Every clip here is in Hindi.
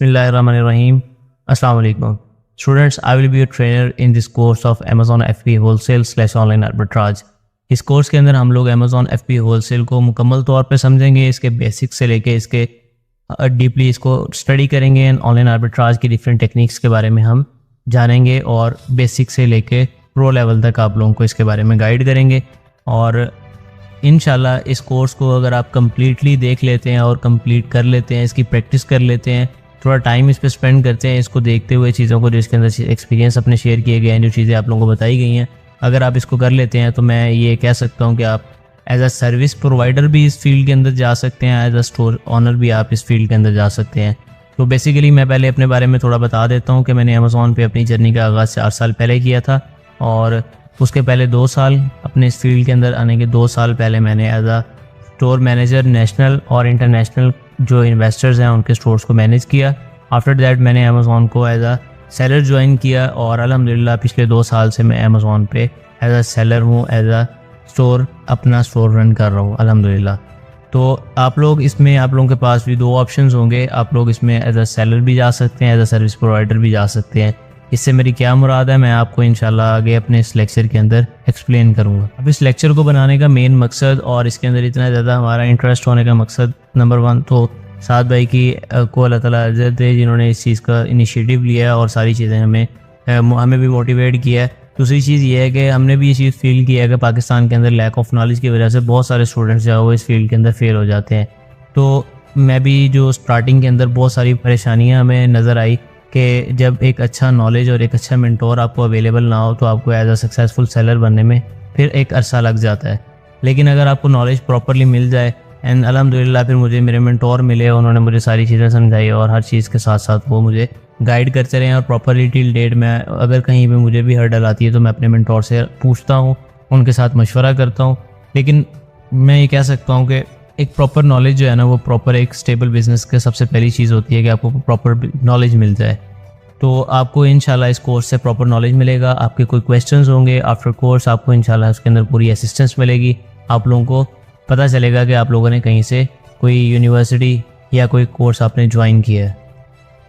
Bismillahirrahmanirrahim. Assalamu alaikum. Students, I will be your trainer in this course of Amazon FBA Wholesale/Online Arbitrage. इस कोर्स के अंदर हम लोग Amazon FBA Wholesale को मुकम्मल तौर पे समझेंगे, इसके बेसिक्स से लेके इसके डीपली इसको स्टडी करेंगे एंड ऑनलाइन आर्बिट्राज की डिफरेंट टेक्निक्स के बारे में हम जानेंगे और बेसिक से लेके प्रो लेवल तक आप लोगों को इसके बारे में गाइड करेंगे। और इंशाल्लाह इस कोर्स को अगर आप कम्प्लीटली देख लेते हैं और कंप्लीट कर लेते हैं, इसकी प्रैक्टिस कर लेते हैं, थोड़ा टाइम इस पर स्पेंड करते हैं, इसको देखते हुए चीज़ों को जो इसके अंदर एक्सपीरियंस अपने शेयर किए गए हैं, जो चीज़ें आप लोगों को बताई गई हैं, अगर आप इसको कर लेते हैं तो मैं ये कह सकता हूँ कि आप एज अ सर्विस प्रोवाइडर भी इस फील्ड के अंदर जा सकते हैं, एज अ स्टोर ऑनर भी आप इस फील्ड के अंदर जा सकते हैं। तो बेसिकली मैं पहले अपने बारे में थोड़ा बता देता हूँ कि मैंने अमेज़ॉन पे अपनी जर्नी का आगाज़ 4 साल पहले किया था और उसके पहले 2 साल अपने इस फील्ड के अंदर आने के 2 साल पहले मैंने as a store manager national और इंटरनेशनल जो इन्वेस्टर्स हैं उनके स्टोर्स को मैनेज किया। आफ्टर दैट मैंने अमेज़ॉन को एज अ सेलर ज्वाइन किया और अल्हम्दुलिल्लाह पिछले 2 साल से मैं अमेज़ॉन पे एज अ सेलर हूँ, एज अ स्टोर अपना स्टोर रन कर रहा हूँ अल्हम्दुलिल्लाह। तो आप लोग इसमें आप लोगों के पास भी 2 ऑप्शंस होंगे, आप लोग इसमें एज अ सेलर भी जा सकते हैं, एज अ सर्विस प्रोवाइडर भी जा सकते हैं। इससे मेरी क्या मुराद है मैं आपको इंशाल्लाह आगे अपने इस लेक्चर के अंदर एक्सप्लेन करूँगा। अब इस लेक्चर को बनाने का मेन मकसद और इसके अंदर इतना ज़्यादा हमारा इंटरेस्ट होने का मकसद, नंबर 1 तो साद भाई की को अल्लाह ताला अज़र दे जिन्होंने इस चीज़ का इनिशिएटिव लिया और सारी चीज़ें हमें भी मोटिवेट किया है। दूसरी चीज़ ये है कि हमने भी ये चीज़ फील किया है कि पाकिस्तान के अंदर लैक ऑफ नॉलेज की वजह से बहुत सारे स्टूडेंट्स जो है वो इस फील्ड के अंदर फेल हो जाते हैं। तो मैं भी जो स्टार्टिंग के अंदर बहुत सारी परेशानियां हमें नज़र आई कि जब एक अच्छा नॉलेज और एक अच्छा मेंटोर आपको अवेलेबल ना हो तो आपको एज अ सक्सेसफुल सेलर बनने में फिर एक अरसा लग जाता है। लेकिन अगर आपको नॉलेज प्रॉपरली मिल जाए एंड अल्हम्दुलिल्लाह फिर मुझे मेरे मेंटोर मिले, उन्होंने मुझे सारी चीज़ें समझाई और हर चीज़ के साथ साथ वो मुझे गाइड करते रहे और प्रॉपरली टिल डेट में अगर कहीं पे मुझे भी हर्डल आती है तो मैं अपने मेंटोर से पूछता हूँ, उनके साथ मशवरा करता हूँ। लेकिन मैं ये कह सकता हूँ कि एक प्रॉपर नॉलेज जो है ना वो प्रॉपर एक स्टेबल बिजनेस के सबसे पहली चीज़ होती है कि आपको प्रॉपर नॉलेज मिल जाए। तो आपको इंशाल्लाह इस कोर्स से प्रॉपर नॉलेज मिलेगा। आपके कोई क्वेश्चंस होंगे आफ्टर कोर्स, आपको इंशाल्लाह उसके अंदर पूरी असिस्टेंस मिलेगी। आप लोगों को पता चलेगा कि आप लोगों ने कहीं से कोई यूनिवर्सिटी या कोई कोर्स आपने ज्वाइन किया है।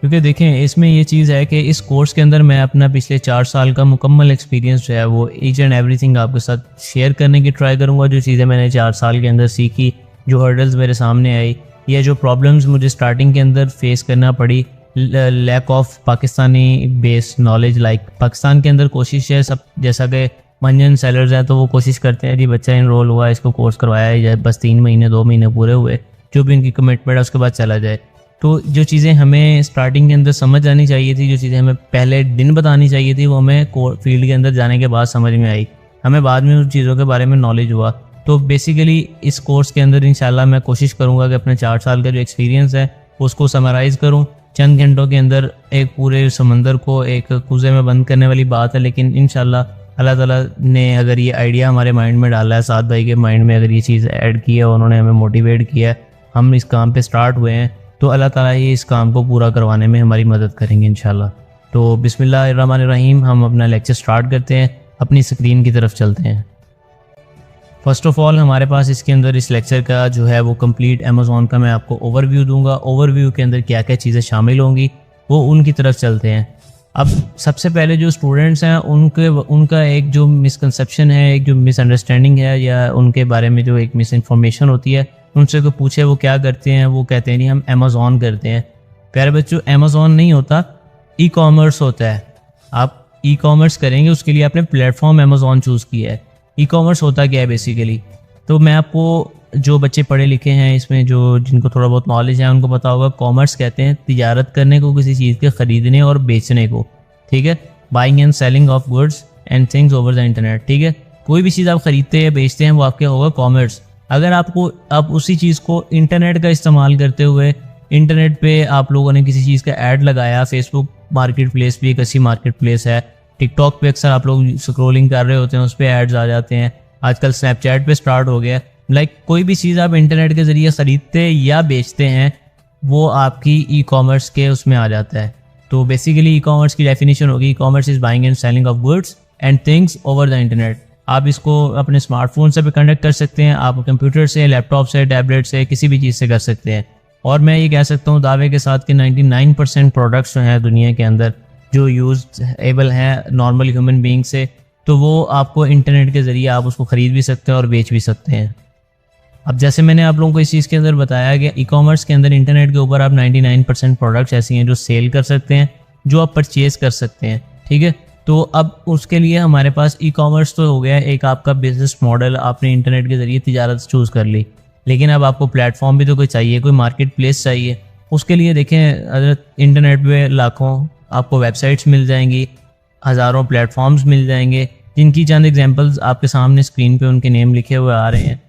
क्योंकि देखें इसमें ये चीज़ है कि इस कोर्स के अंदर मैं अपना पिछले 4 साल का मुकम्मल एक्सपीरियंस जो है वो ईच एंड एवरीथिंग आपके साथ शेयर करने की ट्राई करूँगा। जो चीज़ें मैंने 4 साल के अंदर सीखी, जो हर्डल्स मेरे सामने आई या जो प्रॉब्लम्स मुझे स्टार्टिंग के अंदर फेस करना पड़ी, lack of Pakistani based knowledge. Like Pakistan के अंदर कोशिश है सब, जैसा कि मंजन सेलर्स हैं तो वो कोशिश करते हैं जी बच्चा इनरोल हुआ, इसको कोर्स करवाया या बस 3 महीने 2 महीने पूरे हुए, जो भी उनकी कमिटमेंट है उसके बाद चला जाए। तो जो चीज़ें हमें स्टार्टिंग के अंदर समझ आनी चाहिए थी, जो चीज़ें हमें पहले दिन बतानी चाहिए थी, वो हमें फील्ड के अंदर जाने के बाद समझ में आई, हमें बाद में उन चीज़ों के बारे में नॉलेज हुआ। तो बेसिकली इस कोर्स के अंदर इंशाल्लाह मैं कोशिश करूँगा कि अपने 4 साल का जो एक्सपीरियंस है उसको समराइज़ करूँ चंद घंटों के अंदर। एक पूरे समंदर को एक कुज़े में बंद करने वाली बात है, लेकिन इंशाल्लाह अल्लाह ताला ने अगर ये आइडिया हमारे माइंड में डाला है, साद भाई के माइंड में अगर ये चीज़ ऐड की है, उन्होंने हमें मोटिवेट किया है, हम इस काम पे स्टार्ट हुए हैं, तो अल्लाह ताला ये इस काम को पूरा करवाने में हमारी मदद करेंगे इंशाल्लाह। तो बिस्मिल्लाहिर्रहमानिर्रहीम, हम अपना लेक्चर स्टार्ट करते हैं, अपनी स्क्रीन की तरफ चलते हैं। फर्स्ट ऑफ ऑल हमारे पास इसके अंदर इस लेक्चर का जो है वो कंप्लीट अमेज़ॉन का मैं आपको ओवरव्यू दूंगा। ओवरव्यू के अंदर क्या क्या चीज़ें शामिल होंगी वो उनकी तरफ चलते हैं। अब सबसे पहले जो स्टूडेंट्स हैं उनका एक जो मिसकंसेप्शन है, एक जो मिसअंडरस्टैंडिंग है या उनके बारे में जो एक मिस इन्फॉर्मेशन होती है, उनसे को पूछे वो क्या करते हैं, वो कहते हैं नहीं हम अमेज़ॉन करते हैं। प्यारे बच्चों, अमेज़ॉन नहीं होता, ई कॉमर्स होता है। आप ई कॉमर्स करेंगे उसके लिए आपने प्लेटफॉर्म अमेज़ॉन चूज़ किया है। ई कॉमर्स होता क्या है बेसिकली, तो मैं आपको जो बच्चे पढ़े लिखे हैं इसमें जो जिनको थोड़ा बहुत नॉलेज है उनको पता होगा, कॉमर्स कहते हैं तिजारत करने को, किसी चीज़ के ख़रीदने और बेचने को, ठीक है, buying and selling of goods and things over the internet, ठीक है। कोई भी चीज़ आप ख़रीदते हैं बेचते हैं वो आपके होगा कॉमर्स। अगर आप उसी चीज़ को इंटरनेट का इस्तेमाल करते हुए इंटरनेट पे आप लोगों ने किसी चीज़ का ऐड लगाया, फेसबुक मार्केट प्लेस भी एक अच्छी मार्केट प्लेस है, टिकटॉक पे अक्सर आप लोग स्क्रोलिंग कर रहे होते हैं, उस पर एड्स आ जाते हैं, आजकल स्नैपचैट पे स्टार्ट हो गया। लाइक कोई भी चीज़ आप इंटरनेट के ज़रिए ख़रीदते या बेचते हैं वो आपकी ई कॉमर्स के उसमें आ जाता है। तो बेसिकली ई कॉमर्स की डेफिनेशन होगी, e commerce is buying and selling of goods and things over the internet. आप इसको अपने स्मार्टफोन से भी कंडक्ट कर सकते हैं, आप कंप्यूटर से, लैपटॉप से, टैबलेट से, किसी भी चीज़ से कर सकते हैं। और मैं ये कह सकता हूँ दावे के साथ कि 99% प्रोडक्ट्स जो हैं दुनिया के अंदर जो यूजेबल हैं नॉर्मल ह्यूमन बीइंग से, तो वो आपको इंटरनेट के ज़रिए आप उसको ख़रीद भी सकते हैं और बेच भी सकते हैं। अब जैसे मैंने आप लोगों को इस चीज़ के अंदर बताया कि ई कॉमर्स के अंदर इंटरनेट के ऊपर आप 99% प्रोडक्ट्स ऐसी हैं जो सेल कर सकते हैं, जो आप परचेज़ कर सकते हैं, ठीक है। तो अब उसके लिए हमारे पास ई कॉमर्स तो हो गया एक आपका बिजनेस मॉडल, आपने इंटरनेट के ज़रिए तिजारत चूज़ कर ली, लेकिन अब आपको प्लेटफॉर्म भी तो कोई चाहिए, कोई मार्केट प्लेस चाहिए। उसके लिए देखें इंटरनेट पे लाखों आपको वेबसाइट्स मिल जाएंगी, हज़ारों प्लेटफॉर्म्स मिल जाएंगे, जिनकी चंद एग्जांपल्स आपके सामने स्क्रीन पे उनके नेम लिखे हुए आ रहे हैं।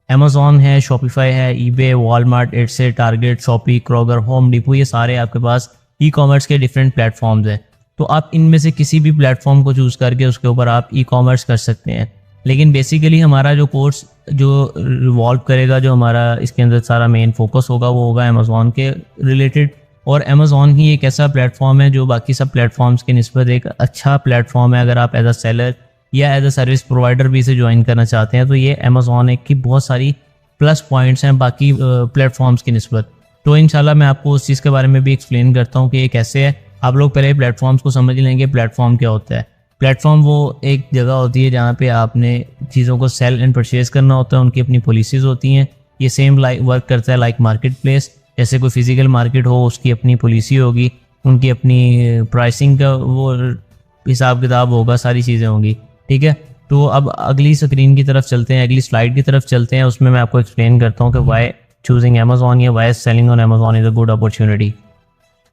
अमेज़ॉन है, शॉपिफाई है, eBay, Walmart, Etsy, Target, Shopee, Kroger, Home Depot, ये सारे आपके पास ई कॉमर्स के डिफरेंट प्लेटफॉर्म्स हैं। तो आप इनमें से किसी भी प्लेटफॉर्म को चूज़ करके उसके ऊपर आप ई कॉमर्स कर सकते हैं। लेकिन बेसिकली हमारा जो कोर्स जो रिवॉल्व करेगा, जो हमारा इसके अंदर सारा मेन फोकस होगा, वो होगा अमेज़ॉन के रिलेटेड। और अमेज़ॉन ही एक ऐसा प्लेटफॉर्म है जो बाकी सब प्लेटफॉर्म्स के निस्बत एक अच्छा प्लेटफॉर्म है। अगर आप एज अ सेलर या एज अ सर्विस प्रोवाइडर भी इसे ज्वाइन करना चाहते हैं तो ये अमेज़ॉन एक की बहुत सारी प्लस पॉइंट्स हैं बाकी प्लेटफॉर्म्स की निस्बत। तो इंशाल्लाह मैं आपको उस चीज़ के बारे में भी एक्सप्लेन करता हूँ कि ये कैसे है। आप लोग पहले प्लेटफॉर्म्स को समझ लेंगे, प्लेटफॉर्म क्या होता है। प्लेटफॉर्म वो एक जगह होती है जहाँ पे आपने चीज़ों को सेल एंड परचेज़ करना होता है, उनकी अपनी पॉलिसीज़ होती हैं। ये सेम वर्क करता है लाइक मार्केट प्लेस। जैसे कोई फिजिकल मार्केट हो, उसकी अपनी पॉलिसी होगी, उनकी अपनी प्राइसिंग का वो हिसाब किताब होगा, सारी चीज़ें होंगी, ठीक है। तो अब अगली स्क्रीन की तरफ चलते हैं, अगली स्लाइड की तरफ चलते हैं। उसमें मैं आपको एक्सप्लेन करता हूँ कि वाई चूजिंग अमेज़ॉन या why selling on Amazon is a good opportunity.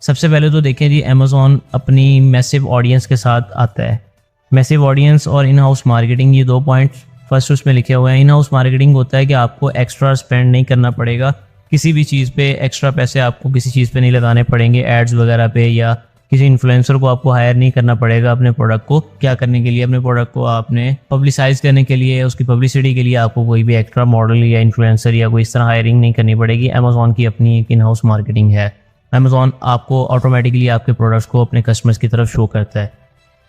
सबसे पहले तो देखें जी, अमेज़ॉन अपनी मैसिव ऑडियंस के साथ आता है। मैसिव ऑडियंस और इन हाउस मार्केटिंग, ये 2 पॉइंट्स फर्स्ट उसमें लिखे हुए हैं। इन हाउस मार्केटिंग होता है कि आपको एक्स्ट्रा स्पेंड नहीं करना पड़ेगा किसी भी चीज़ पे, एक्स्ट्रा पैसे आपको किसी चीज़ पे नहीं लगाने पड़ेंगे एड्स वगैरह पे, या किसी इन्फ्लुएंसर को आपको हायर नहीं करना पड़ेगा अपने प्रोडक्ट को क्या करने के लिए, अपने प्रोडक्ट को आपने पब्लिसाइज करने के लिए, उसकी पब्लिसिटी के लिए आपको कोई भी एक्स्ट्रा मॉडल या इन्फ्लुएंसर या कोई इस तरह हायरिंग नहीं करनी पड़ेगी। अमेज़ॉन की अपनी एक इन हाउस मार्केटिंग है। अमेज़ॉन आपको ऑटोमेटिकली आपके प्रोडक्ट्स को अपने कस्टमर्स की तरफ शो करता है।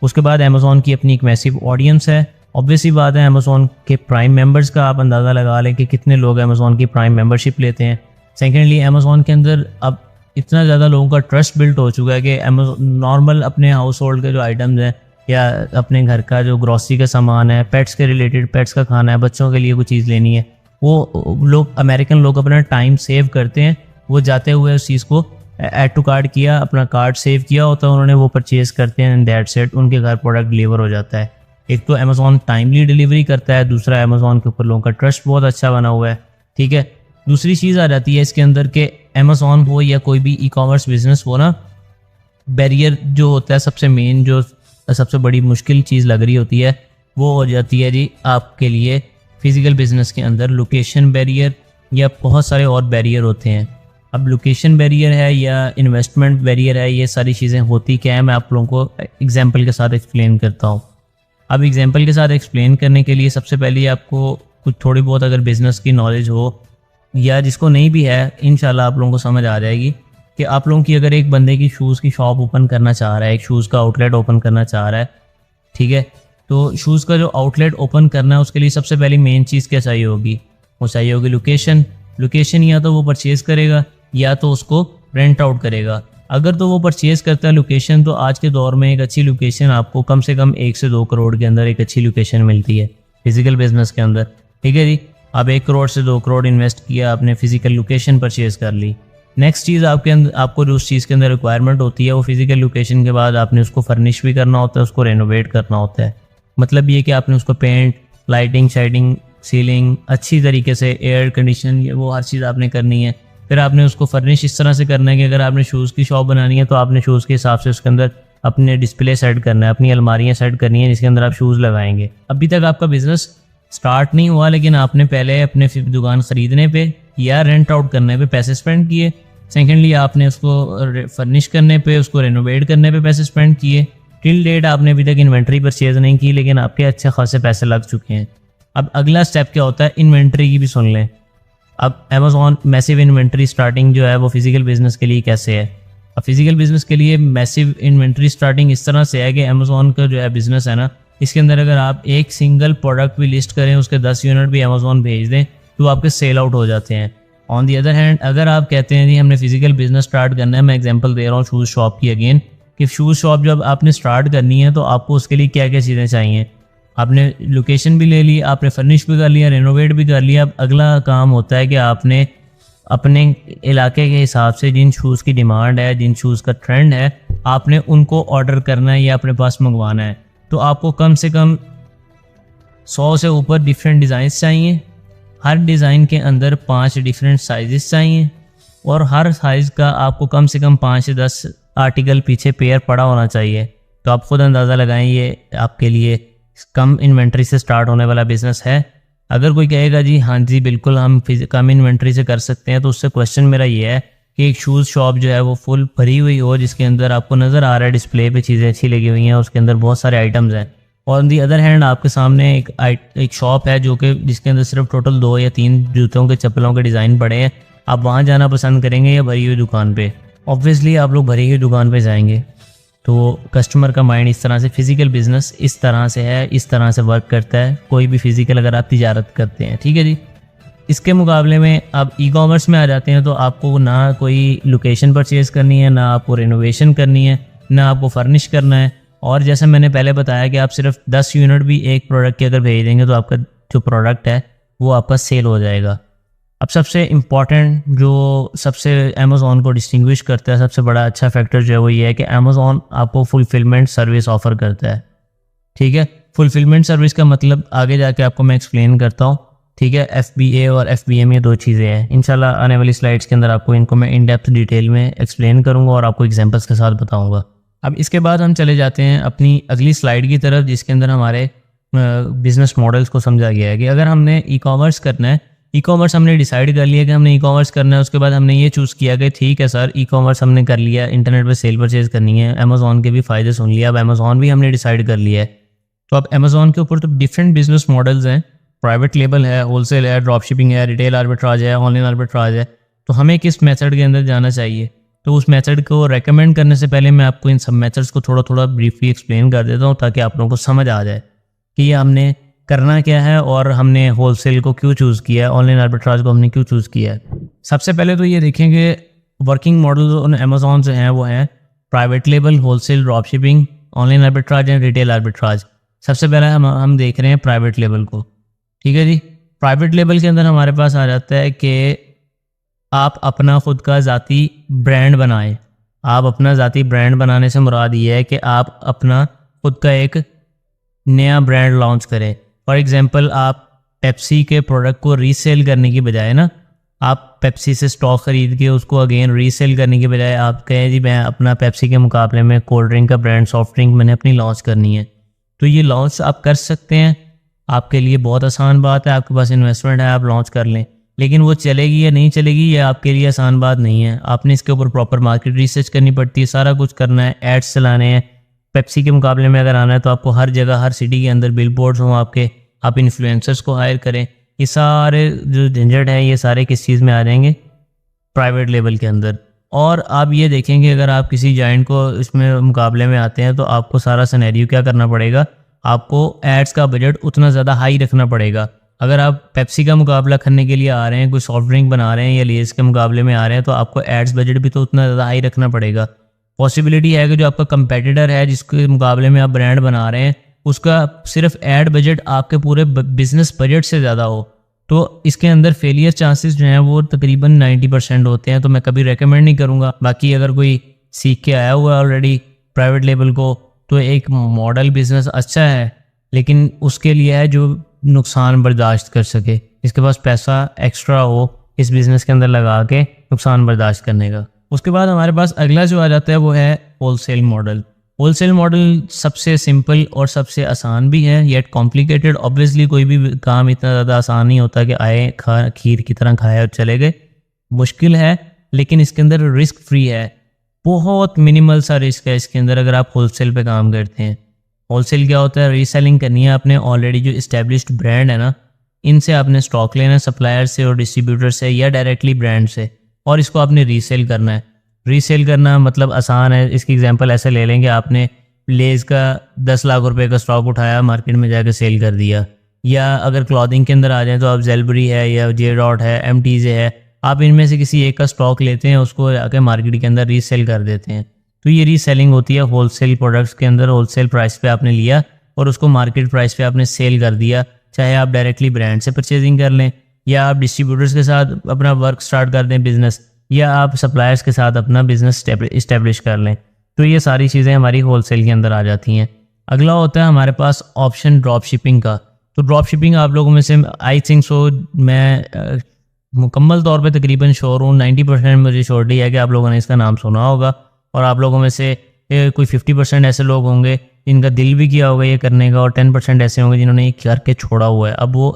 उसके बाद अमेज़ॉन की अपनी एक मैसिव ऑडियंस है। ऑब्वियसली बात है, अमेज़ॉन के प्राइम मेंबर्स का आप अंदाज़ा लगा लें कि कितने लोग अमेज़ॉन की प्राइम मेंबरशिप लेते हैं। सेकेंडली, अमेज़ॉन के अंदर अब इतना ज़्यादा लोगों का ट्रस्ट बिल्ट हो चुका है कि नॉर्मल अपने हाउस होल्ड के जो आइटम्स हैं या अपने घर का जो ग्रॉसरी का सामान है, पेट्स के रिलेटेड, पेट्स का खाना है, बच्चों के लिए कोई चीज़ लेनी है, वो लोग अमेरिकन लोग अपना टाइम सेव करते हैं। वो जाते हुए उस चीज़ को ऐड टू कार्ट किया, अपना कार्ड सेव किया होता है उन्होंने, वो परचेज़ करते हैं एंड दैट्स इट, उनके घर प्रोडक्ट डिलीवर हो जाता है। एक तो अमेज़ॉन टाइमली डिलीवरी करता है, दूसरा अमेज़ॉन के ऊपर लोगों का ट्रस्ट बहुत अच्छा बना हुआ है, ठीक है। दूसरी चीज़ आ जाती है इसके अंदर के अमेज़ॉन हो या कोई भी ई कॉमर्स बिजनेस हो ना, बैरियर जो होता है सबसे मेन, जो सबसे बड़ी मुश्किल चीज़ लग रही होती है, वो हो जाती है जी आपके लिए फिजिकल बिजनेस के अंदर लोकेशन बैरियर या बहुत सारे और बैरियर होते हैं। अब लोकेशन बैरियर है या इन्वेस्टमेंट बैरियर है, ये सारी चीज़ें होती क्या है, मैं आप लोगों को एग्जाम्पल के साथ एक्सप्लेन करता हूँ। अब एग्जाम्पल के साथ एक्सप्लेन करने के लिए सबसे पहले आपको कुछ थोड़ी बहुत अगर बिज़नेस की नॉलेज हो, या जिसको नहीं भी है, इंशाल्लाह आप लोगों को समझ आ जाएगी कि आप लोगों की अगर एक बंदे की शूज़ की शॉप ओपन करना चाह रहा है, एक शूज़ का आउटलेट ओपन करना चाह रहा है, ठीक है, तो शूज़ का जो आउटलेट ओपन करना है उसके लिए सबसे पहली मेन चीज़ क्या चाहिए होगी, वो चाहिए होगी लोकेशन। लोकेशन या तो वो परचेज़ करेगा या तो उसको रेंट आउट करेगा। अगर तो वो परचेज़ करता है लोकेशन, तो आज के दौर में एक अच्छी लोकेशन आपको कम से कम 1 से 2 करोड़ के अंदर एक अच्छी लोकेशन मिलती है फिजिकल बिजनेस के अंदर, ठीक है जी। आप 1 करोड़ से 2 करोड़ इन्वेस्ट किया, आपने फिजिकल लोकेशन परचेज़ कर ली। नेक्स्ट चीज़ आपको जो उस चीज़ के अंदर रिक्वायरमेंट होती है, वो फिजिकल लोकेशन के बाद आपने उसको फर्निश भी करना होता है, उसको रेनोवेट करना होता है। मतलब ये कि आपने उसको पेंट, लाइटिंग, शाइटिंग, सीलिंग अच्छी तरीके से, एयर कंडीशन, वो हर चीज़ आपने करनी है। फिर आपने उसको फर्निश इस तरह से करना है कि अगर आपने शूज़ की शॉप बनानी है तो आपने शूज़ के हिसाब से उसके अंदर अपने डिस्प्ले सेट करना है, अपनी अलमारियाँ सेट करनी है जिसके अंदर आप शूज़ लगाएंगे। अभी तक आपका बिजनेस स्टार्ट नहीं हुआ, लेकिन आपने पहले अपने दुकान ख़रीदने पे या रेंट आउट करने पे पैसे स्पेंड किए। सेकेंडली, आपने उसको फर्निश करने पे, उसको रेनोवेट करने पे पैसे स्पेंड किए। टिल डेट आपने अभी तक इन्वेंट्री परचेज नहीं की, लेकिन आपके अच्छे खासे पैसे लग चुके हैं। अब अगला स्टेप क्या होता है, इन्वेंट्री की भी सुन लें। अब अमेज़ॉन मैसिव इन्वेंट्री स्टार्टिंग जो है वो फिजिकल बिजनेस के लिए कैसे है। अब फिजिकल बिजनेस के लिए मैसिव इन्वेंट्री स्टार्टिंग इस तरह से है कि अमेज़ॉन का जो है बिजनेस है ना, इसके अंदर अगर आप एक सिंगल प्रोडक्ट भी लिस्ट करें, उसके 10 यूनिट भी अमेज़ॉन भेज दें, तो आपके सेल आउट हो जाते हैं। ऑन दी अदर हैंड अगर आप कहते हैं जी हमने फिजिकल बिजनेस स्टार्ट करना है, मैं एग्जांपल दे रहा हूँ शूज़ शॉप की अगेन, कि शूज़ शॉप जब आपने स्टार्ट करनी है तो आपको उसके लिए क्या क्या चीज़ें चाहिए। आपने लोकेशन भी ले ली, आपने फर्निश भी कर लिया, रेनोवेट भी कर लिया। अब अगला काम होता है कि आपने अपने इलाके के हिसाब से जिन शूज़ की डिमांड है, जिन शूज़ का ट्रेंड है, आपने उनको ऑर्डर करना है या अपने पास मंगवाना है। तो आपको कम से कम 100 से ऊपर डिफरेंट डिज़ाइंस चाहिए। हर डिज़ाइन के अंदर 5 डिफरेंट साइज़ चाहिए और हर साइज़ का आपको कम से कम 5 से 10 आर्टिकल पीछे पेयर पड़ा होना चाहिए। तो आप खुद अंदाज़ा लगाएं, ये आपके लिए कम इन्वेंट्री से स्टार्ट होने वाला बिज़नेस है। अगर कोई कहेगा जी हाँ जी बिल्कुल हम कम इन्वेंट्री से कर सकते हैं, तो उससे क्वेश्चन मेरा ये है कि एक शूज़ शॉप जो है वो फुल भरी हुई हो, जिसके अंदर आपको नज़र आ रहा है डिस्प्ले पे चीज़ें अच्छी लगी हुई हैं, उसके अंदर बहुत सारे आइटम्स हैं। और ऑन दी अदर हैंड आपके सामने एक शॉप है जो कि जिसके अंदर सिर्फ टोटल 2 या 3 जूतों के चप्पलों के डिज़ाइन पड़े हैं। आप वहाँ जाना पसंद करेंगे या भरी हुई दुकान पे? ऑब्वियसली आप लोग भरी हुई दुकान पे जाएंगे। तो कस्टमर का माइंड इस तरह से, फिजिकल बिजनेस इस तरह से है, इस तरह से वर्क करता है कोई भी फिजिकल अगर आप तिजारत करते हैं, ठीक है जी। इसके मुकाबले में आप ई कॉमर्स में आ जाते हैं तो आपको ना कोई लोकेशन परचेज़ करनी है, ना आपको रेनोवेशन करनी है, ना आपको फर्निश करना है। और जैसे मैंने पहले बताया कि आप सिर्फ 10 यूनिट भी एक प्रोडक्ट के अगर भेज देंगे तो आपका जो प्रोडक्ट है वो आपका सेल हो जाएगा। अब सबसे इम्पॉर्टेंट जो सबसे अमेज़ॉन को डिस्टिंग्विश करता है, सबसे बड़ा अच्छा फैक्टर जो है वो ये है कि अमेज़ॉन आपको फुलफिलमेंट सर्विस ऑफ़र करता है, ठीक है। फुलफिलमेंट सर्विस का मतलब आगे जाके आपको मैं एक्सप्लेन करता हूँ, ठीक है। FBA और FBM ये 2 चीज़ें हैं। इंशाल्लाह आने वाली स्लाइड्स के अंदर आपको इनको मैं इन डेप्थ डिटेल में एक्सप्लेन करूँगा और आपको एग्जांपल्स के साथ बताऊँगा। अब इसके बाद हम चले जाते हैं अपनी अगली स्लाइड की तरफ, जिसके अंदर हमारे बिजनेस मॉडल्स को समझा गया है कि अगर हमने ई कॉमर्स करना है, ई कॉमर्स हमने डिसाइड कर लिया कि हमने ई कॉमर्स करना है, उसके बाद हमने ये चूज़ किया कि ठीक है सर ई कॉमर्स हमने कर लिया, इंटरनेट पे सेल परचेज़ करनी है, अमेज़ॉन के भी फ़ायदे सुन लिया, अब अमेज़ॉन भी हमने डिसाइड कर लिया है। तो अब अमेज़ॉन के ऊपर तो डिफरेंट बिजनेस मॉडल्स हैं, प्राइवेट लेबल है, होलसेल है, ड्रॉप शिपिंग है, रिटेल आर्बिट्राज है, ऑनलाइन आर्बिट्राज है। तो हमें किस मेथड के अंदर जाना चाहिए? तो उस मेथड को रेकमेंड करने से पहले मैं आपको इन सब मेथड्स को थोड़ा थोड़ा ब्रीफली एक्सप्लेन कर देता हूँ ताकि आप लोगों को समझ आ जाए कि ये हमने करना क्या है और हमने होलसेल को क्यों चूज़ किया है, ऑनलाइन आर्बिट्राज को हमने क्यों चूज़ किया है। सबसे पहले तो ये देखेंगे वर्किंग मॉडल ऑन अमेज़ॉन जो हैं वो हैं private label, wholesale, drop shipping, online arbitrage and retail arbitrage. सबसे पहले हम देख रहे हैं प्राइवेट लेबल को, ठीक है जी। प्राइवेट लेबल के अंदर हमारे पास आ जाता है कि आप अपना खुद का ज़ाती ब्रांड बनाएं। आप अपना ज़ाती ब्रांड बनाने से मुराद ये है कि आप अपना खुद का एक नया ब्रांड लॉन्च करें। फॉर एग्जांपल आप पेप्सी के प्रोडक्ट को रीसेल करने की बजाय ना, आप पेप्सी से स्टॉक ख़रीद के उसको अगेन रीसेल करने की बजाय आप कहें जी मैं अपना पेप्सी के मुकाबले में कोल्ड ड्रिंक का ब्रांड, सॉफ्ट ड्रिंक मैंने अपनी लॉन्च करनी है, तो ये लॉन्च आप कर सकते हैं। आपके लिए बहुत आसान बात है, आपके पास इन्वेस्टमेंट है, आप लॉन्च कर लें। लेकिन वो चलेगी या नहीं चलेगी ये आपके लिए आसान बात नहीं है। आपने इसके ऊपर प्रॉपर मार्केट रिसर्च करनी पड़ती है, सारा कुछ करना है, एड्स चलाने हैं। पेप्सी के मुकाबले में अगर आना है तो आपको हर जगह, हर सिटी के अंदर बिलबोर्ड्स हों आपके, आप इन्फ्लुएंसर्स को हायर करें। ये सारे जो झंझट है ये सारे किस चीज़ में आ जाएंगे? प्राइवेट लेवल के अंदर। और आप ये देखेंगे अगर आप किसी जाइंट को इसमें मुकाबले में आते हैं तो आपको सारा सिनेरियो क्या करना पड़ेगा? आपको एड्स का बजट उतना ज़्यादा हाई रखना पड़ेगा। अगर आप पेप्सी का मुकाबला करने के लिए आ रहे हैं, कोई सॉफ्ट ड्रिंक बना रहे हैं या लेस के मुकाबले में आ रहे हैं, तो आपको एड्स बजट भी तो उतना ज़्यादा हाई रखना पड़ेगा। पॉसिबिलिटी है कि जो आपका कंपेटिटर है जिसके मुकाबले में आप ब्रांड बना रहे हैं, उसका सिर्फ एड बजट आपके पूरे बिजनेस बजट से ज़्यादा हो, तो इसके अंदर फेलियर चांसेस जो हैं वो तकरीबन 90% होते हैं। तो मैं कभी रेकमेंड नहीं करूँगा। बाकी अगर कोई सीख के आया हुआ है ऑलरेडी प्राइवेट लेबल को, तो एक मॉडल बिजनेस अच्छा है, लेकिन उसके लिए है जो नुकसान बर्दाश्त कर सके, इसके पास पैसा एक्स्ट्रा हो इस बिज़नेस के अंदर लगा के नुकसान बर्दाश्त करने का। उसके बाद हमारे पास अगला जो आ जाता है वो है होलसेल मॉडल। होलसेल मॉडल सबसे सिंपल और सबसे आसान भी है, येट कॉम्प्लिकेटेड। ऑब्वियसली कोई भी काम इतना ज़्यादा आसान नहीं होता कि आए खीर की तरह खाए और चले गए। मुश्किल है, लेकिन इसके अंदर रिस्क फ्री है, बहुत मिनिमल सा रिस्क है इसके अंदर अगर आप होलसेल पे काम करते हैं। होलसेल क्या होता है? रीसेलिंग करनी है आपने ऑलरेडी जो इस्टेब्लिश्ड ब्रांड है ना, इनसे आपने स्टॉक लेना है, सप्लायर से और डिस्ट्रीब्यूटर से या डायरेक्टली ब्रांड से, और इसको आपने रीसेल करना है। रीसेल करना मतलब आसान है। इसकी एग्जांपल ऐसे ले लेंगे, आपने लेज का 10 लाख रुपए का स्टॉक उठाया, मार्केट में जाकर सेल कर दिया। या अगर क्लॉथिंग के अंदर आ जाए तो आप जेलबरी है या जे डॉट है, MTZ है, आप इनमें से किसी एक का स्टॉक लेते हैं, उसको आके मार्केट के अंदर रीसेल कर देते हैं। तो ये रीसेलिंग होती है। होलसेल प्रोडक्ट्स के अंदर होलसेल प्राइस पे आपने लिया और उसको मार्केट प्राइस पे आपने सेल कर दिया। चाहे आप डायरेक्टली ब्रांड से परचेजिंग कर लें, या आप डिस्ट्रीब्यूटर्स के साथ अपना वर्क स्टार्ट कर दें बिजनेस, या आप सप्लायर्स के साथ अपना बिजनेस इस्टेब्लिश कर लें। तो ये सारी चीज़ें हमारी होलसेल के अंदर आ जाती हैं। अगला होता है हमारे पास ऑप्शन ड्रॉप शिपिंग का। तो ड्रॉप शिपिंग आप लोगों में से आई थिंक सो मैं मुकम्मल तौर पे तकरीबन श्योर हूँ, 90% मुझे श्योरिटी है कि आप लोगों ने इसका नाम सुना होगा, और आप लोगों में से कोई 50% ऐसे लोग होंगे जिनका दिल भी किया होगा ये करने का, और 10% ऐसे होंगे जिन्होंने ये करके छोड़ा हुआ है। अब वो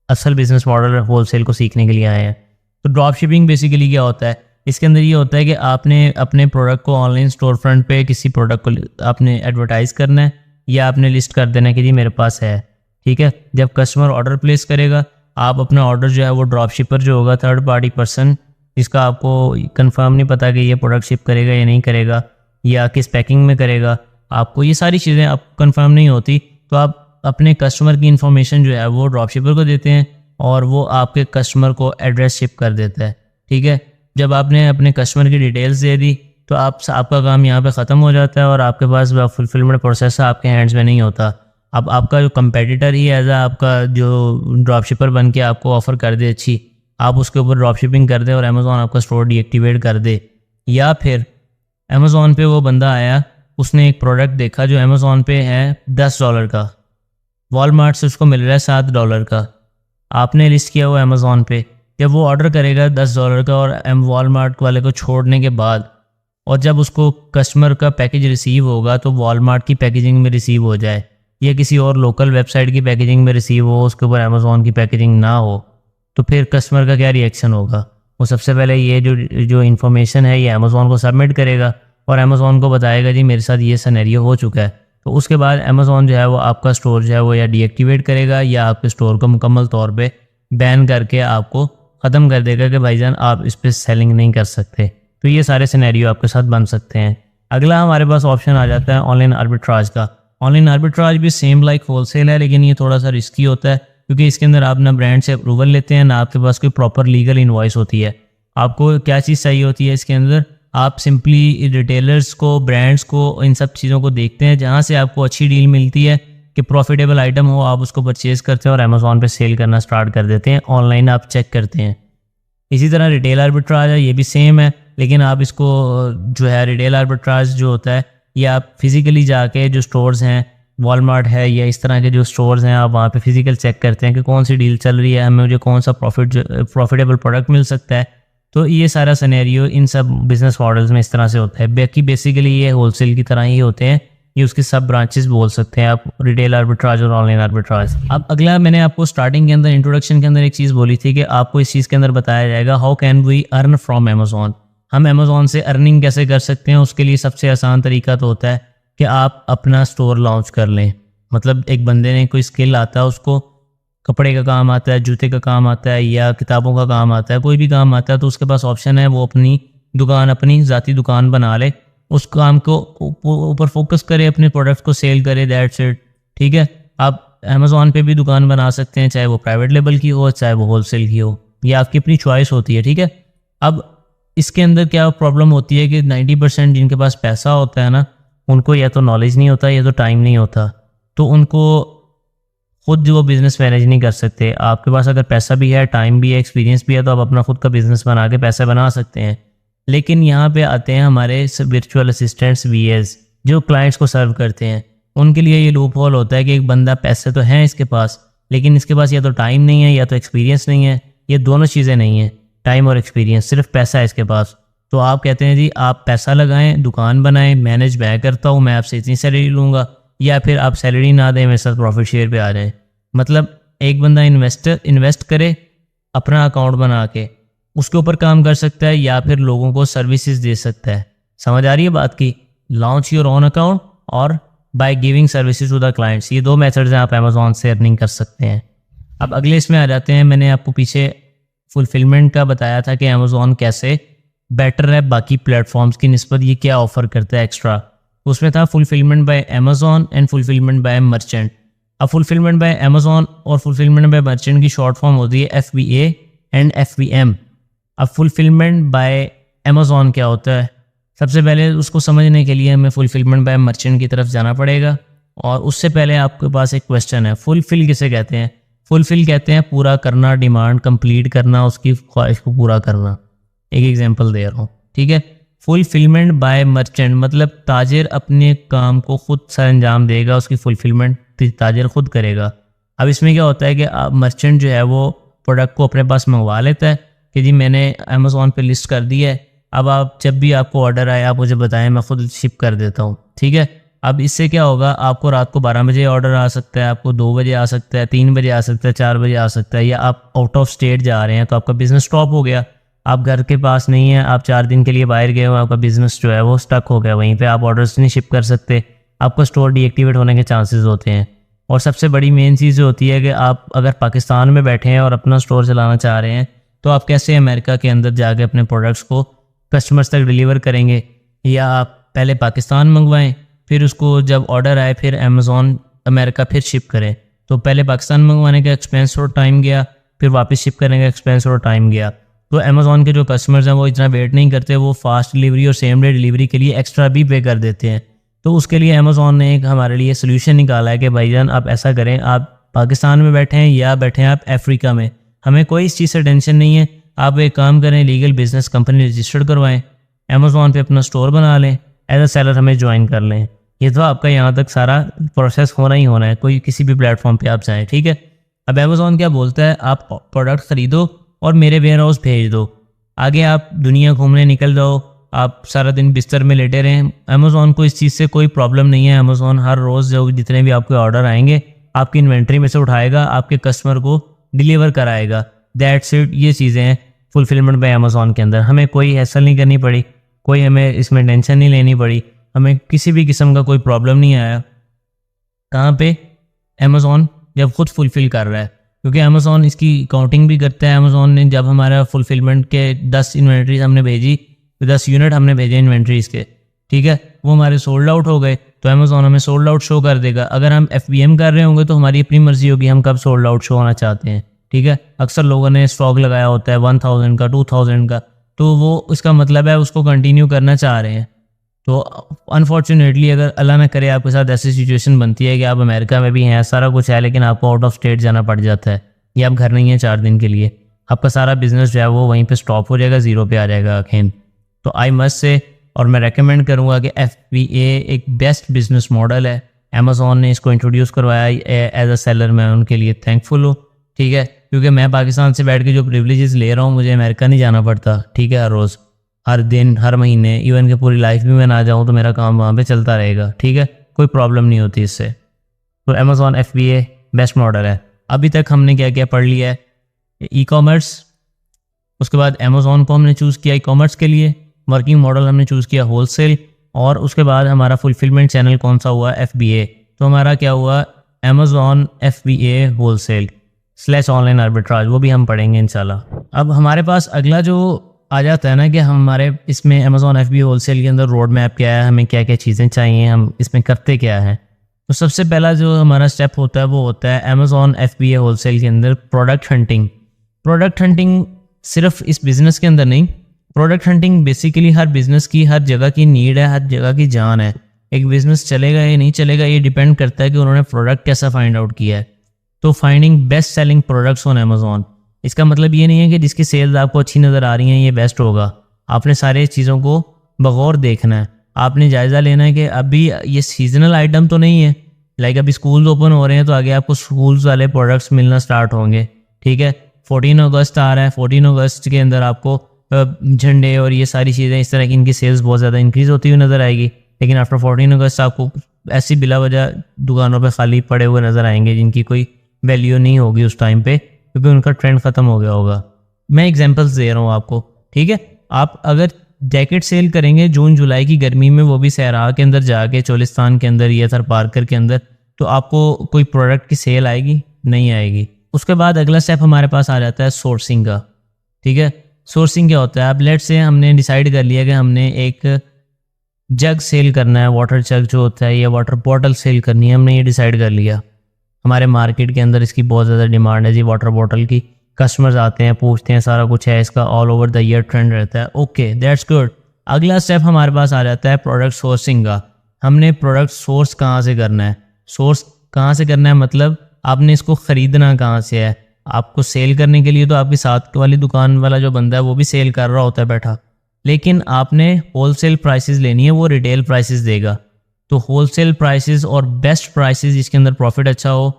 असल बिजनेस मॉडल होलसेल को सीखने के लिए आए हैं। तो ड्रॉप शिपिंग बेसिकली क्या होता है, इसके अंदर ये होता है कि आपने अपने प्रोडक्ट को ऑनलाइन स्टोर फ्रंट पे किसी प्रोडक्ट को आपने एडवर्टाइज़ करना है, या आपने लिस्ट कर देना है कि जी मेरे पास है, ठीक है। जब कस्टमर ऑर्डर प्लेस करेगा, आप अपना ऑर्डर जो है वो ड्रॉप शिपर जो होगा, थर्ड पार्टी पर्सन जिसका आपको कंफर्म नहीं पता कि ये प्रोडक्ट शिप करेगा या नहीं करेगा, या किस पैकिंग में करेगा, आपको ये सारी चीज़ें आप कंफर्म नहीं होती, तो आप अपने कस्टमर की इन्फॉर्मेशन जो है वो ड्रॉप शिपर को देते हैं, और वो आपके कस्टमर को एड्रेस शिप कर देता है, ठीक है। जब आपने अपने कस्टमर की डिटेल्स दे दी तो आपका काम यहाँ पे ख़त्म हो जाता है, और आपके पास फुलफिलमेंट प्रोसेस आपके हैंड्स में नहीं होता। अब आपका जो कंपेटिटर ही एज आपका जो ड्रॉप शिपर बन के आपको ऑफ़र कर दे अच्छी, आप उसके ऊपर ड्रॉप शिपिंग कर दे और अमेज़ॉन आपका स्टोर डीएक्टिवेट कर दे, या फिर अमेज़ॉन पे वो बंदा आया, उसने एक प्रोडक्ट देखा जो अमेज़ॉन पे है $10 का, वॉलमार्ट से उसको मिल रहा है $7 का, आपने लिस्ट किया हुआ अमेज़ॉन पे। जब वो ऑर्डर करेगा $10 का और वॉलमार्ट वाले को छोड़ने के बाद, और जब उसको कस्टमर का पैकेज रिसीव होगा तो वॉलमार्ट की पैकेजिंग में रिसीव हो जाए, या किसी और लोकल वेबसाइट की पैकेजिंग में रिसीव हो, उसके ऊपर अमेज़ॉन की पैकेजिंग ना हो, तो फिर कस्टमर का क्या रिएक्शन होगा। वो सबसे पहले ये जो इन्फॉर्मेशन है ये अमेज़ॉन को सबमिट करेगा, और अमेज़ॉन को बताएगा जी मेरे साथ ये सिनेरियो हो चुका है। तो उसके बाद अमेज़ॉन जो है वो आपका स्टोर जो है वो या डीएक्टिवेट करेगा, या आपके स्टोर को मुकम्मल तौर पे बैन करके आपको ख़त्म कर देगा कि भाईजान आप इस पर सेलिंग नहीं कर सकते। तो ये सारे सिनेरियो आपके साथ बन सकते हैं। अगला हमारे पास ऑप्शन आ जाता है ऑनलाइन आर्बिट्राज का। ऑनलाइन आर्बिट्राज भी सेम लाइक होलसेल है, लेकिन ये थोड़ा सा रिस्की होता है, क्योंकि इसके अंदर आप ना ब्रांड से अप्रूवल लेते हैं, ना आपके पास कोई प्रॉपर लीगल इनवॉइस होती है। आपको क्या चीज़ चाहिए होती है इसके अंदर, आप सिंपली रिटेलर्स को, ब्रांड्स को, इन सब चीज़ों को देखते हैं जहाँ से आपको अच्छी डील मिलती है कि प्रॉफिटेबल आइटम हो, आप उसको परचेज़ करते हैं और अमेज़ॉन पे सेल करना स्टार्ट कर देते हैं। ऑनलाइन आप चेक करते हैं। इसी तरह रिटेल आर्बिट्राज है, ये भी सेम है, लेकिन आप इसको जो है रिटेल आर्बिट्राज जो होता है ये आप फिज़िकली जाके जो स्टोर्स हैं, वॉलमार्ट है या इस तरह के जो स्टोर्स हैं, आप वहाँ पे फिजिकल चेक करते हैं कि कौन सी डील चल रही है, हमें मुझे कौन सा प्रॉफिटेबल प्रोडक्ट मिल सकता है। तो ये सारा सिनेरियो इन सब बिजनेस मॉडल्स में इस तरह से होता है। बाकी बेसिकली ये होलसेल की तरह ही होते हैं, ये उसके सब ब्रांचेस बोल सकते हैं आप, रिटेल आर्बिट्राज और ऑनलाइन आर्बिट्राज। अब अगला मैंने आपको स्टार्टिंग के अंदर इंट्रोडक्शन के अंदर एक चीज़ बोली थी कि आपको इस चीज़ के अंदर बताया जाएगा how can we earn from Amazon. हम अमेज़ॉन से अर्निंग कैसे कर सकते हैं। उसके लिए सबसे आसान तरीका तो होता है कि आप अपना स्टोर लॉन्च कर लें। मतलब एक बंदे ने कोई स्किल आता है, उसको कपड़े का काम आता है, जूते का काम आता है, या किताबों का काम आता है, कोई भी काम आता है, तो उसके पास ऑप्शन है वो अपनी दुकान, अपनी ज़ाती दुकान बना ले, उस काम को ऊपर फोकस करे, अपने प्रोडक्ट को सेल करे, दैट्स इट। ठीक है, आप अमेज़ॉन पे भी दुकान बना सकते हैं, चाहे वो प्राइवेट लेवल की हो, चाहे वो होलसेल की हो, ये आपकी अपनी चॉइस होती है। ठीक है, अब इसके अंदर क्या प्रॉब्लम होती है कि 90% जिनके पास पैसा होता है ना, उनको या तो नॉलेज नहीं होता या तो टाइम नहीं होता, तो उनको खुद जो वो बिज़नेस मैनेज नहीं कर सकते। आपके पास अगर पैसा भी है, टाइम भी है, एक्सपीरियंस भी है, तो आप अपना खुद का बिज़नेस बना के पैसा बना सकते हैं। लेकिन यहाँ पे आते हैं हमारे वर्चुअल असिस्टेंट्स VAs जो क्लाइंट्स को सर्व करते हैं। उनके लिए ये लूप होल होता है कि एक बंदा पैसे तो हैं इसके पास, लेकिन इसके पास या तो टाइम नहीं है या तो एक्सपीरियंस नहीं है, ये दोनों चीज़ें नहीं है, टाइम और एक्सपीरियंस, सिर्फ पैसा है इसके पास। तो आप कहते हैं जी आप पैसा लगाएं, दुकान बनाएं, मैनेज मैं करता हूँ, मैं आपसे इतनी सैलरी लूँगा, या फिर आप सैलरी ना दें, मेरे साथ प्रॉफिट शेयर पे आ जाए। मतलब एक बंदा इन्वेस्ट करे अपना अकाउंट बना के, उसके ऊपर काम कर सकता है, या फिर लोगों को सर्विसेज दे सकता है। समझ आ रही है बात की? लॉन्च योर ओन अकाउंट और by giving services to the clients, ये दो मेथड्स हैं आप अमेज़ॉन से अर्निंग कर सकते हैं। अब अगले इसमें आ जाते हैं। मैंने आपको पीछे फुलफिलमेंट का बताया था कि अमेज़ॉन कैसे बेटर है बाकी प्लेटफॉर्म्स की निस्बत, ये क्या ऑफर करता है एक्स्ट्रा। उसमें था fulfilment bye Amazon and fulfilment bye merchant. अब फुलफिलमेंट बाय अमेज़ॉन और फुलफिलमेंट बाय मर्चेंट की शॉर्ट फॉर्म होती है FBA एंड FBM। अब फुलफिलमेंट बाय अमेज़ॉन क्या होता है? सबसे पहले उसको समझने के लिए हमें फुलफिलमेंट बाय मर्चेंट की तरफ जाना पड़ेगा। और उससे पहले आपके पास एक क्वेश्चन है, फुलफिल किसे कहते हैं? फुलफिल कहते हैं पूरा करना, डिमांड कंप्लीट करना, उसकी ख्वाहिश को पूरा करना। एक एग्जांपल दे रहा हूँ, ठीक है। फुलफिलमेंट बाय मर्चेंट मतलब ताजिर अपने काम को खुद सर अंजाम देगा, उसकी फुलफिलमेंट ताजिर खुद करेगा। अब इसमें क्या होता है कि मर्चेंट जो है वो प्रोडक्ट को अपने पास मंगवा लेता है कि जी मैंने अमेज़ॉन पे लिस्ट कर दी है, अब आप जब भी आपको ऑर्डर आए आप मुझे बताएं, मैं खुद शिप कर देता हूँ, ठीक है। अब इससे क्या होगा, आपको रात को 12 बजे ऑर्डर आ सकता है, आपको 2 बजे आ सकता है, 3 बजे आ सकता है, 4 बजे आ सकता है, या आप आउट ऑफ स्टेट जा रहे हैं तो आपका बिजनेस स्टॉप हो गया, आप घर के पास नहीं है, आप 4 दिन के लिए बाहर गए हो, आपका बिजनेस जो है वो स्टक हो गया, वहीं पे आप ऑर्डर्स नहीं शिप कर सकते, आपका स्टोर डीएक्टिवेट होने के चांसेस होते हैं। और सबसे बड़ी मेन चीज़ होती है कि आप अगर पाकिस्तान में बैठे हैं और अपना स्टोर चलाना चाह रहे हैं तो आप कैसे अमेरिका के अंदर जाके अपने प्रोडक्ट्स को कस्टमर्स तक डिलीवर करेंगे? या आप पहले पाकिस्तान मंगवाएं, फिर उसको जब ऑर्डर आए फिर अमेज़ॉन अमेरिका फिर शिप करें। तो पहले पाकिस्तान मंगवाने का एक्सपेंस और टाइम गया, फिर वापस शिप करने का एक्सपेंस और टाइम गया। तो अमेज़ॉन के जो कस्टमर्स हैं वो इतना वेट नहीं करते, वो फास्ट डिलीवरी और सेम डे डिलीवरी के लिए एक्स्ट्रा भी पे कर देते हैं। तो उसके लिए अमेज़ॉन ने एक हमारे लिए सोल्यूशन निकाला है कि भाईजान आप ऐसा करें, आप पाकिस्तान में बैठे हैं या बैठे हैं आप अफ्रीका में, हमें कोई इस चीज़ से टेंशन नहीं है। आप एक काम करें, लीगल बिजनेस कंपनी रजिस्टर्ड करवाएं, अमेज़ॉन पे अपना स्टोर बना लें, एज अ सेलर हमें ज्वाइन कर लें। ये तो आपका यहाँ तक सारा प्रोसेस होना ही होना है, कोई किसी भी प्लेटफॉर्म पे आप जाएँ, ठीक है। अब अमेज़ॉन क्या बोलता है, आप प्रोडक्ट ख़रीदो और मेरे वेयर हाउस भेज दो, आगे आप दुनिया घूमने निकल जाओ, आप सारा दिन बिस्तर में लेटे रहें। अमेज़ॉन को इस चीज़ से कोई प्रॉब्लम नहीं है। अमेज़ॉन हर रोज़ जो जितने भी आपके ऑर्डर आएंगे आपकी इन्वेंट्री में से उठाएगा, आपके कस्टमर को डिलीवर कराएगा। That's it. ये चीज़ें हैं फुलफिलमेंट बाय अमेज़ॉन के अंदर। हमें कोई हैसल नहीं करनी पड़ी, कोई हमें इसमें टेंशन नहीं लेनी पड़ी, हमें किसी भी किस्म का कोई प्रॉब्लम नहीं आया। कहाँ पे? अमेज़ॉन जब खुद फुलफ़िल कर रहा है, क्योंकि अमेज़ॉन इसकी काउंटिंग भी करता है। अमेज़ॉन ने जब हमारा फुलफिलमेंट के 10 इन्वेंट्रीज हमने भेजी, 10 यूनिट हमने भेजे इन्वेंट्रीज़ के, ठीक है, वो हमारे सोल्ड आउट हो गए, तो अमेज़ॉन हमें सोल्ड आउट शो कर देगा। अगर हम FBM कर रहे होंगे तो हमारी अपनी मर्जी होगी हम कब सोल्ड आउट शो होना चाहते हैं, ठीक है। अक्सर लोगों ने स्टॉक लगाया होता है 1000 का, 2000 का, तो वो इसका मतलब है उसको कंटिन्यू करना चाह रहे हैं। तो अनफॉर्चुनेटली अगर अल्लाह ना करे आपके साथ ऐसी सिचुएशन बनती है कि आप अमेरिका में भी हैं, सारा कुछ है, लेकिन आपको आउट ऑफ स्टेट जाना पड़ जाता है या आप घर नहीं हैं 4 दिन के लिए, आपका सारा बिजनेस जो है वो वहीं पे स्टॉप हो जाएगा, ज़ीरो पे आ जाएगा अखेन। तो आई मस्ट से, और मैं रेकमेंड करूँगा कि FBA एक बेस्ट बिजनेस मॉडल है। अमेज़ॉन ने इसको इंट्रोड्यूस करवाया एज अ सेलर, मैं उनके लिए थैंकफुल हूँ, ठीक है, क्योंकि मैं पाकिस्तान से बैठ के जो प्रिविलेजेस ले रहा हूँ, मुझे अमेरिका नहीं जाना पड़ता, ठीक है, हर रोज़, हर दिन, हर महीने, इवन के पूरी लाइफ भी मैं ना जाऊँ तो मेरा काम वहाँ पे चलता रहेगा, ठीक है, कोई प्रॉब्लम नहीं होती इससे। तो अमेज़ॉन FBA बेस्ट मॉडल है। अभी तक हमने क्या क्या पढ़ लिया है? ई कॉमर्स, उसके बाद अमेज़ॉन को हमने चूज़ किया ई कॉमर्स के लिए, वर्किंग मॉडल हमने चूज़ किया होलसेल, और उसके बाद हमारा फुलफिलमेंट चैनल कौन सा हुआ? FBA। तो हमारा क्या हुआ? Amazon FBA wholesale / online arbitrage, वो भी हम पढ़ेंगे इंशाल्लाह। अब हमारे पास अगला जो आ जाता है ना कि हमारे इसमें अमेज़ॉन FBA होलसेल के अंदर रोड मैप क्या है, हमें क्या क्या चीज़ें चाहिए, हम इसमें करते क्या है। तो सबसे पहला जो हमारा स्टेप होता है वो होता है अमेज़ॉन FBA होलसेल के अंदर प्रोडक्ट हंटिंग। प्रोडक्ट हंटिंग सिर्फ इस बिज़नेस के अंदर नहीं, प्रोडक्ट हंटिंग बेसिकली हर बिज़नेस की, हर जगह की नीड है, हर जगह की जान है। एक बिज़नेस चलेगा या नहीं चलेगा ये डिपेंड करता है कि उन्होंने प्रोडक्ट कैसा फाइंड आउट किया है। तो finding best selling products on Amazon, इसका मतलब ये नहीं है कि जिसकी सेल्स आपको अच्छी नज़र आ रही हैं ये बेस्ट होगा। आपने सारे चीज़ों को बगौर देखना है, आपने जायज़ा लेना है कि अभी ये सीजनल आइटम तो नहीं है, लाइक अभी स्कूल्स ओपन हो रहे हैं तो आगे आपको स्कूल्स वाले प्रोडक्ट्स मिलना स्टार्ट होंगे, ठीक है। 14 अगस्त आ रहा है, 14 अगस्त के अंदर आपको झंडे और ये सारी चीज़ें इस तरह की इनकी सेल्स बहुत ज़्यादा इंक्रीज़ होती हुई नज़र आएगी। लेकिन आफ्टर 14 अगस्त आपको ऐसी बिला वजह दुकानों पे खाली पड़े हुए नज़र आएंगे जिनकी कोई वैल्यू नहीं होगी उस टाइम पे, क्योंकि उनका ट्रेंड ख़त्म हो गया होगा। मैं एग्जांपल्स दे रहा हूँ आपको, ठीक है। आप अगर जैकेट सेल करेंगे जून जुलाई की गर्मी में, वो भी सहरा के अंदर जाके, चोलिस्तान के अंदर या थर पार्कर के अंदर, तो आपको कोई प्रोडक्ट की सेल आएगी? नहीं आएगी। उसके बाद अगला स्टेप हमारे पास आ जाता है सोर्सिंग का, ठीक है। सोर्सिंग क्या होता है? अब लेट से हमने डिसाइड कर लिया कि हमने एक जग सेल करना है, वाटर जग जो होता है, या वाटर बॉटल सेल करनी है, हमने ये डिसाइड कर लिया। हमारे मार्केट के अंदर इसकी बहुत ज़्यादा डिमांड है जी, वाटर बॉटल की। कस्टमर्स आते हैं, पूछते हैं, सारा कुछ है, इसका all over the year trend रहता है। Okay, that's good. अगला स्टेप हमारे पास आ जाता है प्रोडक्ट सोर्सिंग का। हमने प्रोडक्ट सोर्स कहाँ से करना है? सोर्स कहाँ से करना है मतलब आपने इसको ख़रीदना कहाँ से है? आपको सेल करने के लिए तो आपके साथ वाली दुकान वाला जो बंदा है वो भी सेल कर रहा होता है बैठा, लेकिन आपने होलसेल प्राइसेस लेनी है, वो रिटेल प्राइसेस देगा। तो होलसेल प्राइसेस और बेस्ट प्राइसेस जिसके अंदर प्रॉफिट अच्छा हो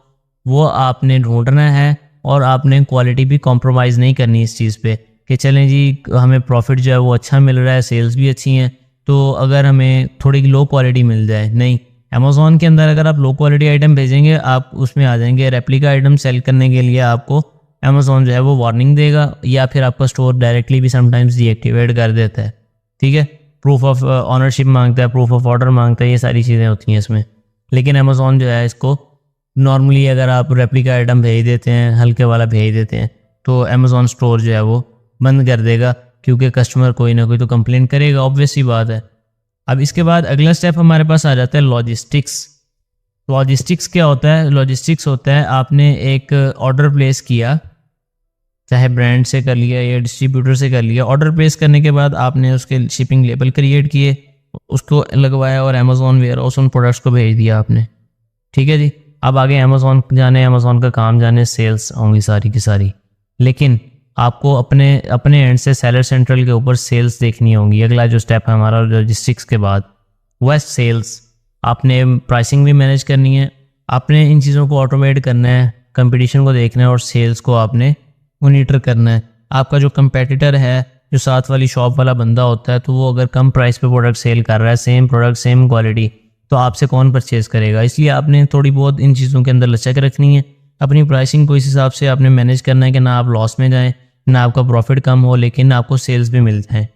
वो आपने ढूंढना है, और आपने क्वालिटी भी कॉम्प्रोमाइज़ नहीं करनी इस चीज़ पे कि चलें जी हमें प्रॉफिट जो है वो अच्छा मिल रहा है, सेल्स भी अच्छी हैं, तो अगर हमें थोड़ी लो क्वालिटी मिल जाए, नहीं। अमेज़ॉन के अंदर अगर आप लो क्वालिटी आइटम भेजेंगे आप उसमें आ जाएंगे। रेप्लिका आइटम सेल करने के लिए आपको अमेज़ॉन जो है वो वार्निंग देगा, या फिर आपका स्टोर डायरेक्टली भी समटाइम्स डीएक्टिवेट कर देता है। ठीक है, प्रूफ ऑफ ऑनरशिप मांगता है, प्रूफ ऑफ ऑर्डर मांगता है, ये सारी चीज़ें होती हैं इसमें। लेकिन अमेज़ॉन जो है इसको नॉर्मली अगर आप रेप्लिका आइटम भेज देते हैं, हल्के वाला भेज देते हैं, तो अमेज़ॉन स्टोर जो है वो बंद कर देगा, क्योंकि कस्टमर कोई ना कोई तो कंप्लेन करेगा, ऑब्वियस सी बात है। अब इसके बाद अगला स्टेप हमारे पास आ जाता है लॉजिस्टिक्स। लॉजिस्टिक्स क्या होता है? लॉजिस्टिक्स होता है आपने एक ऑर्डर प्लेस किया, चाहे ब्रांड से कर लिया या डिस्ट्रीब्यूटर से कर लिया। ऑर्डर प्लेस करने के बाद आपने उसके शिपिंग लेबल क्रिएट किए, उसको लगवाया और अमेज़ॉन वेयर हाउस उन प्रोडक्ट्स को भेज दिया आपने। ठीक है जी, अब आगे अमेज़ॉन जाने, अमेज़ॉन का काम जाने, सेल्स होंगी सारी की सारी, लेकिन आपको अपने एंड से सेलर सेंट्रल के ऊपर सेल्स देखनी होंगी। अगला जो स्टेप है हमारा लॉजिस्टिक्स के बाद वह सेल्स। आपने प्राइसिंग भी मैनेज करनी है, आपने इन चीज़ों को ऑटोमेट करना है, कंपटीशन को देखना है और सेल्स को आपने मॉनिटर करना है। आपका जो कंपेटिटर है, जो साथ वाली शॉप वाला बंदा होता है, तो वो अगर कम प्राइस पे प्रोडक्ट सेल कर रहा है, सेम प्रोडक्ट सेम क्वालिटी, तो आपसे कौन परचेज करेगा? इसलिए आपने थोड़ी बहुत इन चीज़ों के अंदर लचक रखनी है। अपनी प्राइसिंग को इस हिसाब से आपने मैनेज करना है कि ना आप लॉस में जाएं, ना आपका प्रॉफिट कम हो, लेकिन आपको सेल्स भी मिल जाए।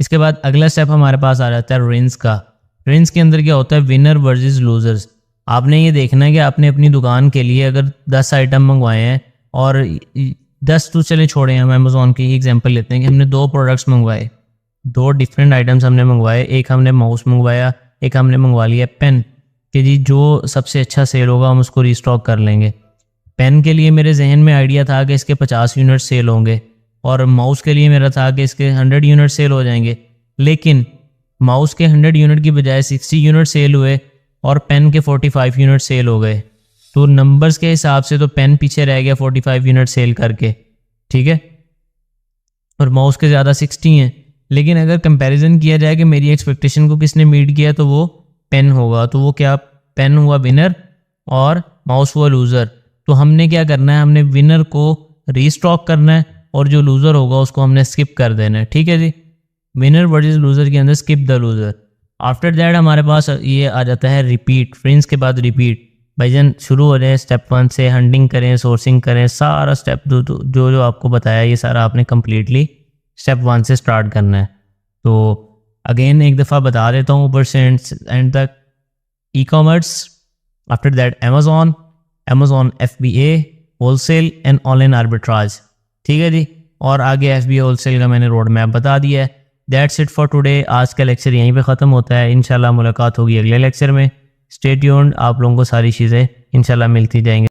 इसके बाद अगला स्टेप हमारे पास आ जाता है रेंज का। रेंज के अंदर क्या होता है? Winner versus losers. आपने ये देखना है कि आपने अपनी दुकान के लिए अगर 10 आइटम मंगवाए हैं, और 10 तो चले छोड़े, हम अमेज़ॉन की एग्जांपल लेते हैं कि हमने 2 प्रोडक्ट्स मंगवाए, 2 डिफरेंट आइटम्स हमने मंगवाए। एक हमने माउस मंगवाया, एक हमने मंगवा लिया पेन, कि जी जो सबसे अच्छा सेल होगा हम उसको रीस्टॉक कर लेंगे। पेन के लिए मेरे जहन में आइडिया था कि इसके 50 यूनिट सेल होंगे, और माउस के लिए मेरा था कि इसके 100 यूनिट सेल हो जाएंगे। लेकिन माउस के 100 यूनिट की बजाय 60 यूनिट सेल हुए और पेन के 45 यूनिट सेल हो गए। तो नंबर्स के हिसाब से तो पेन पीछे रह गया 45 यूनिट सेल करके, ठीक है, और माउस के ज़्यादा 60 हैं। लेकिन अगर कंपैरिजन किया जाए कि मेरी एक्सपेक्टेशन को किसने मीट किया, तो वो पेन होगा। तो वो क्या, पेन हुआ विनर और माउस हुआ लूज़र। तो हमने क्या करना है? हमने विनर को रीस्टॉक करना है, और जो लूज़र होगा उसको हमने स्किप कर देना है। ठीक है जी, विनर वर्सेस लूज़र के अंदर skip the loser. After that हमारे पास ये आ जाता है रिपीट। फ्रेंड्स के बाद रिपीट। भाईजान शुरू हो जाए स्टेप 1 से, हंटिंग करें, सोर्सिंग करें, सारा स्टेप जो आपको बताया ये सारा आपने कम्प्लीटली स्टेप 1 से स्टार्ट करना है। तो अगेन एक दफ़ा बता देता हूँ ऊपर से एंड तक। E commerce, after that Amazon, Amazon FBA, wholesale and online arbitrage. ठीक है जी, और आगे FBA होलसेल का मैंने रोड मैप बता दिया है। That's it for today. आज का लेक्चर यहीं पे ख़त्म होता है। इंशाल्लाह मुलाकात होगी अगले लेक्चर में। स्टे ट्यून्ड, आप लोगों को सारी चीज़ें इंशाल्लाह मिलती जाएंगी।